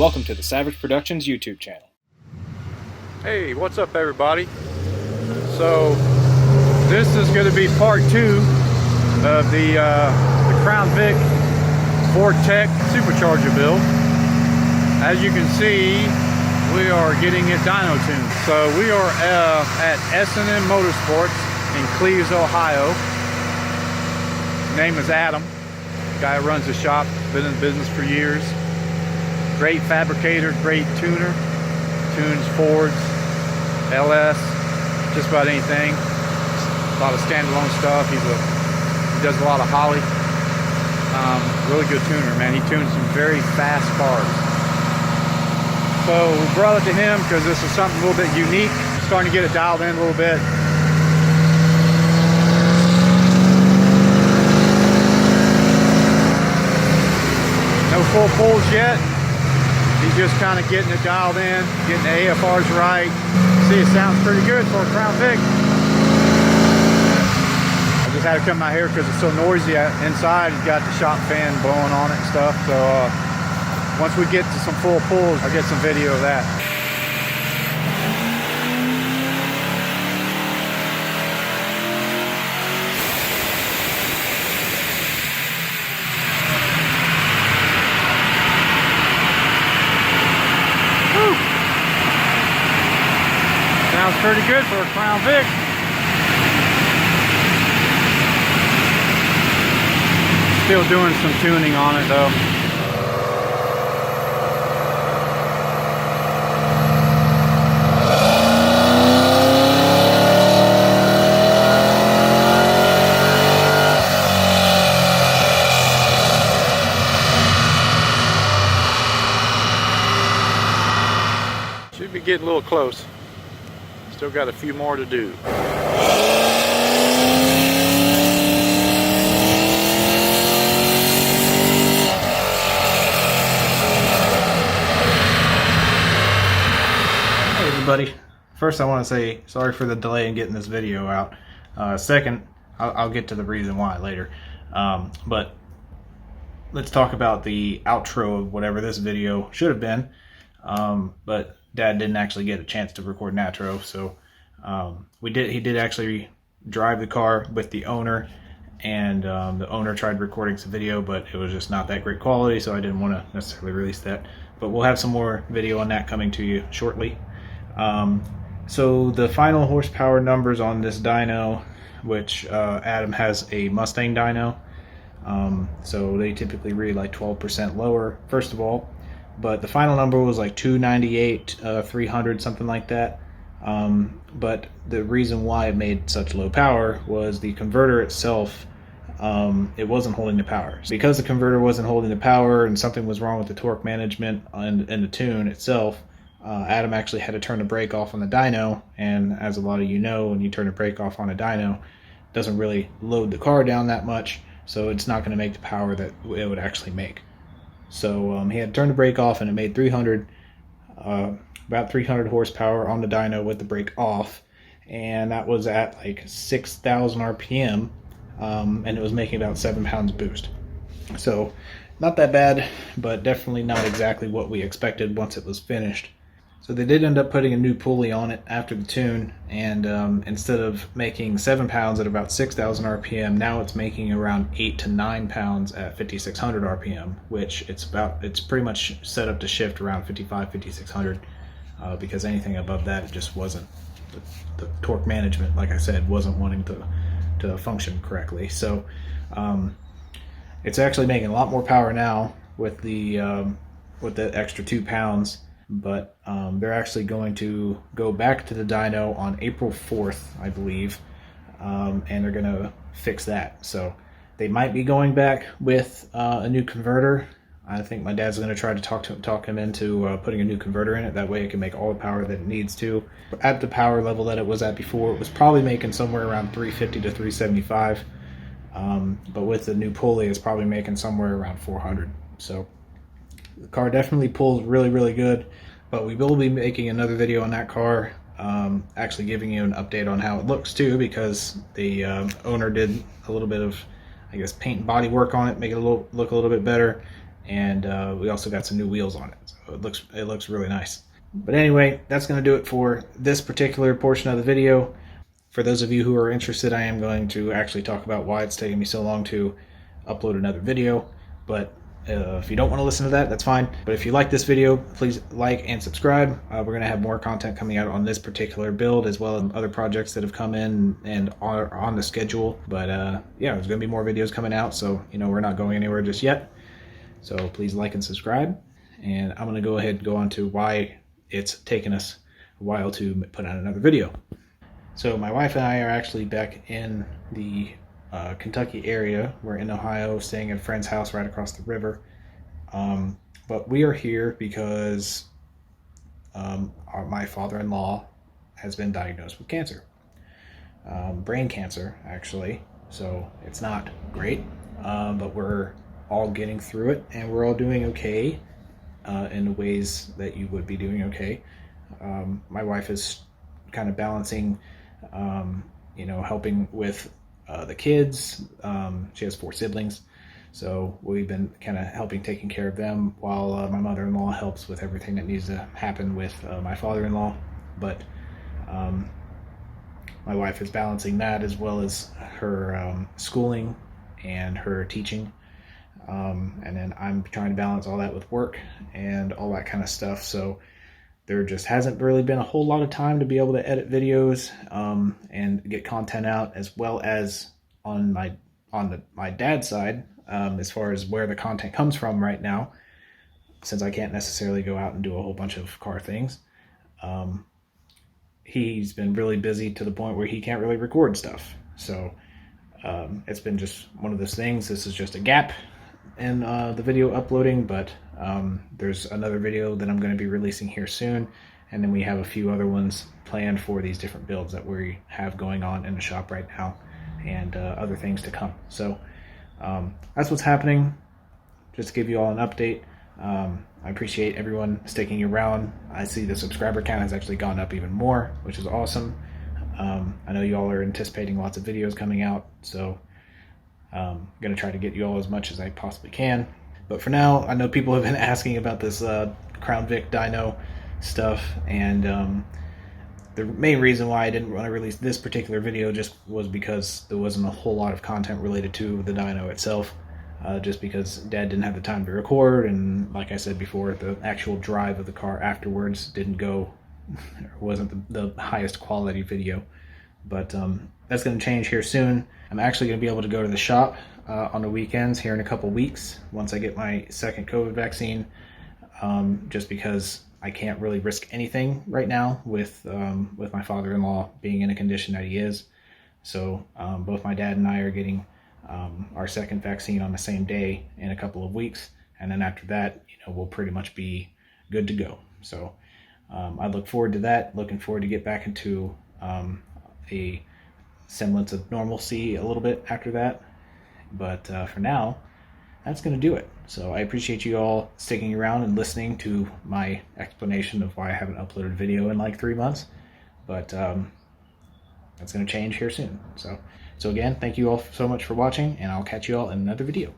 Welcome to the Savage Productions YouTube channel. Hey, what's up everybody? So this is going to be part 2 of the Crown Vic Vortech Supercharger build. As you can see, we are getting it dyno tuned. So we are at S&M Motorsports in Cleves, Ohio. His name is Adam. The guy who runs the shop, been in business for years. Great fabricator, great tuner. Tunes Fords, LS, just about anything. A lot of standalone stuff. He does a lot of Holly. Really good tuner, man. He tunes some very fast cars. So we brought it to him because this is something a little bit unique. Starting to get it dialed in a little bit. No full pulls yet. He's just kind of getting it dialed in, getting the AFRs right. See, it sounds pretty good for a Crown Vic. I just had to come out here because it's so noisy inside. He's got the shop fan blowing on it and stuff. So once we get to some full pulls, I'll get some video of that. Sounds pretty good for a Crown Vic. Still doing some tuning on it though. Should be getting a little close. Still got a few more to do. Hey everybody. First I want to say sorry for the delay in getting this video out. Second, I'll get to the reason why later. But let's talk about the outro of whatever this video should have been. But Dad didn't actually get a chance to record an outro, so he did actually drive the car with the owner, and the owner tried recording some video, but it was just not that great quality, so I didn't want to necessarily release that. But we'll have some more video on that coming to you shortly. So the final horsepower numbers on this dyno, which Adam has a Mustang dyno, so they typically read like 12% lower, first of all. But the final number was like 298, 300, something like that. But the reason why it made such low power was the converter itself, it wasn't holding the power. So because the converter wasn't holding the power and something was wrong with the torque management and the tune itself, Adam actually had to turn the brake off on the dyno. And as a lot of you know, when you turn the brake off on a dyno, it doesn't really load the car down that much, so it's not going to make the power that it would actually make. So he had to turn the brake off, and it made about 300 horsepower on the dyno with the brake off, and that was at like 6,000 RPM, and it was making about 7 pounds boost. So not that bad, but definitely not exactly what we expected once it was finished. So they did end up putting a new pulley on it after the tune, and instead of making 7 pounds at about 6,000 RPM, now it's making around 8 to 9 pounds at 5,600 RPM, which it's pretty much set up to shift around 5,600, because anything above that, it just wasn't, the torque management, like I said, wasn't wanting to function correctly. So it's actually making a lot more power now with the extra 2 pounds. But they're actually going to go back to the dyno on April 4th, I believe, and they're going to fix that. So they might be going back with a new converter. I think my dad's going to try to talk him into putting a new converter in it. That way it can make all the power that it needs to. At the power level that it was at before, it was probably making somewhere around 350 to 375. But with the new pulley, it's probably making somewhere around 400. So the car definitely pulls really, really good, but we will be making another video on that car, actually giving you an update on how it looks too, because the owner did a little bit of, I guess, paint and body work on it, make it look a little bit better, and we also got some new wheels on it, so it looks really nice. But anyway, that's going to do it for this particular portion of the video. For those of you who are interested, I am going to actually talk about why it's taking me so long to upload another video. But if you don't want to listen to that, that's fine. But if you like this video, please like and subscribe. We're going to have more content coming out on this particular build, as well as other projects that have come in and are on the schedule. But yeah, there's going to be more videos coming out, so we're not going anywhere just yet. So please like and subscribe. And I'm going to go ahead and go on to why it's taken us a while to put out another video. So my wife and I are actually back in the Kentucky area. We're in Ohio, staying at a friend's house right across the river. But we are here because my father-in-law has been diagnosed with cancer. Brain cancer, actually. So it's not great, but we're all getting through it, and we're all doing okay in the ways that you would be doing okay. My wife is kind of balancing helping with the kids. She has 4 siblings, so we've been kind of helping taking care of them while my mother-in-law helps with everything that needs to happen with my father-in-law. But my wife is balancing that as well as her schooling and her teaching, and then I'm trying to balance all that with work and all that kind of stuff. So there just hasn't really been a whole lot of time to be able to edit videos and get content out, as well as on my dad's side, as far as where the content comes from right now, since I can't necessarily go out and do a whole bunch of car things. He's been really busy to the point where he can't really record stuff. So it's been just one of those things. This is just a gap in the video uploading, but there's another video that I'm going to be releasing here soon, and then we have a few other ones planned for these different builds that we have going on in the shop right now, and other things to come. So that's what's happening. Just to give you all an update. I appreciate everyone sticking around. I see the subscriber count has actually gone up even more, which is awesome. I know you all are anticipating lots of videos coming out, so I'm going to try to get you all as much as I possibly can. But for now, I know people have been asking about this Crown Vic dyno stuff, and the main reason why I didn't want to release this particular video just was because there wasn't a whole lot of content related to the dyno itself, just because Dad didn't have the time to record, and like I said before, the actual drive of the car afterwards didn't go, wasn't the highest quality video. But that's going to change here soon. I'm actually going to be able to go to the shop on the weekends here in a couple weeks once I get my second COVID vaccine, just because I can't really risk anything right now with my father-in-law being in a condition that he is. So both my dad and I are getting our second vaccine on the same day in a couple of weeks, and then after that, we'll pretty much be good to go. So I look forward to that. Looking forward to get back into a semblance of normalcy a little bit after that. But for now, that's going to do it. So I appreciate you all sticking around and listening to my explanation of why I haven't uploaded a video in like 3 months. But that's going to change here soon. So again, thank you all so much for watching, and I'll catch you all in another video.